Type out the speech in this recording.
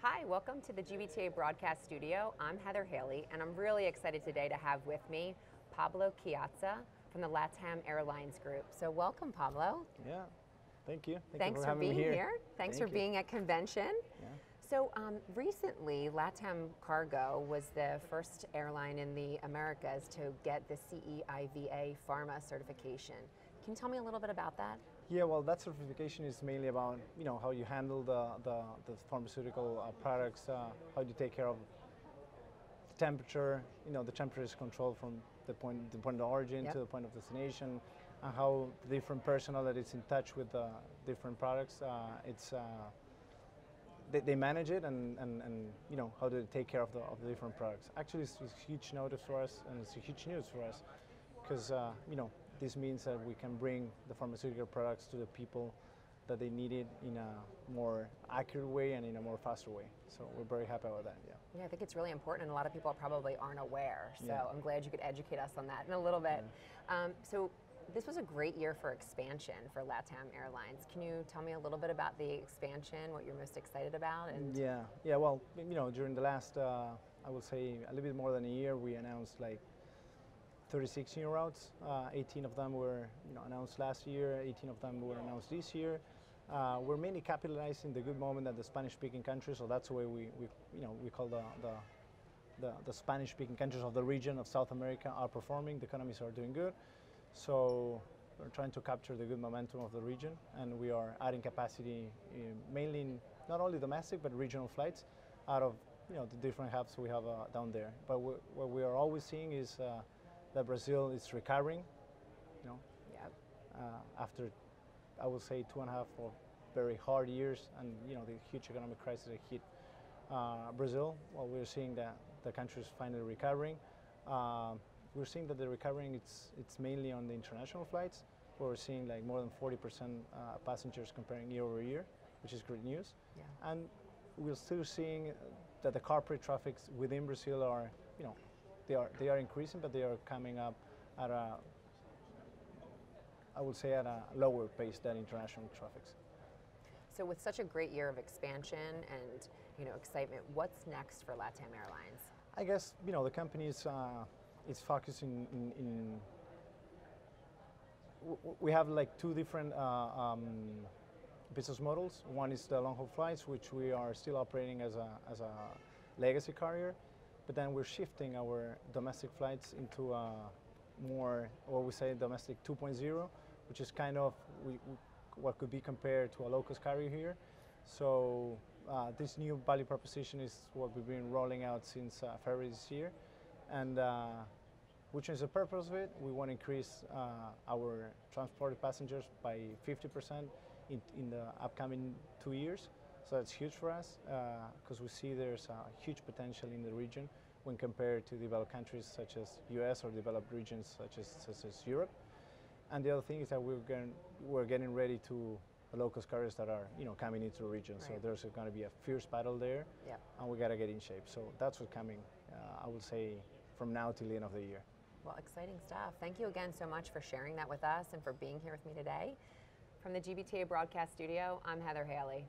Hi, welcome to the GBTA broadcast studio. I'm Heather Haley, and I'm really excited today to have with me Pablo Chiozza from the LATAM Airlines group. So welcome, Pablo. Yeah, thank you. Thanks for for having being me here. Thanks for being at convention. Yeah. So recently, LATAM Cargo was the first airline in the Americas to get the CEIVA Pharma certification. Can you tell me a little bit about that? Yeah, well, that certification is mainly about how you handle the pharmaceutical products, how you take care of the temperature. The temperature is controlled from the point of origin to the point of destination, and how the different personnel that is in touch with the different products, they manage it, and how do they take care of the different products. Actually, it's a huge notice for us, and it's a huge news for us, because this means that we can bring the pharmaceutical products to the people that they need it in a more accurate way and in a more faster way. So we're very happy about that. Yeah, I think it's really important, and a lot of people probably aren't aware. So Yeah. I'm glad you could educate us on that in a little bit. So this was a great year for expansion for LATAM Airlines. Can you tell me a little bit about the expansion, what you're most excited about? And Yeah. Well, during the last, I would say, a little bit more than a year, we announced like 36 new routes. 18 of them were announced last year. 18 of them were announced this year. We're mainly capitalizing the good moment that the Spanish-speaking countries, so that's the way we call the Spanish-speaking countries of the region of South America are performing. The economies are doing good. So we're trying to capture the good momentum of the region, and we are adding capacity mainly in not only domestic but regional flights out of the different hubs we have down there. But what we are always seeing is that Brazil is recovering. After, I would say, 2.5 of very hard years, and the huge economic crisis that hit Brazil. Well, we're seeing that the country is finally recovering. We're seeing that the recovering it's mainly on the international flights, where we're seeing like more than 40% passengers comparing year over year, which is great news. Yeah. And we're still seeing that the corporate traffics within Brazil are, they are increasing, but they are coming up at I would say at a lower pace than international traffics. So with such a great year of expansion and excitement, what's next for LATAM Airlines? I guess the company is focusing we have like two different business models. One is the long-haul flights, which we are still operating as a legacy carrier, but then we're shifting our domestic flights into a more, what we say, domestic 2.0, which is kind of what could be compared to a low-cost carrier here. So this new value proposition is what we've been rolling out since February this year, and which is the purpose of it. We want to increase our transported passengers by 50% in the upcoming 2 years. So that's huge for us, because we see there's a huge potential in the region when compared to developed countries such as US or developed regions such as Europe. And the other thing is that we're getting ready to the low-cost carriers that are coming into the region. Right. So there's going to be a fierce battle there, and we got to get in shape. So that's what's coming, I would say, from now till the end of the year. Well, exciting stuff. Thank you again so much for sharing that with us and for being here with me today. From the GBTA broadcast studio, I'm Heather Haley.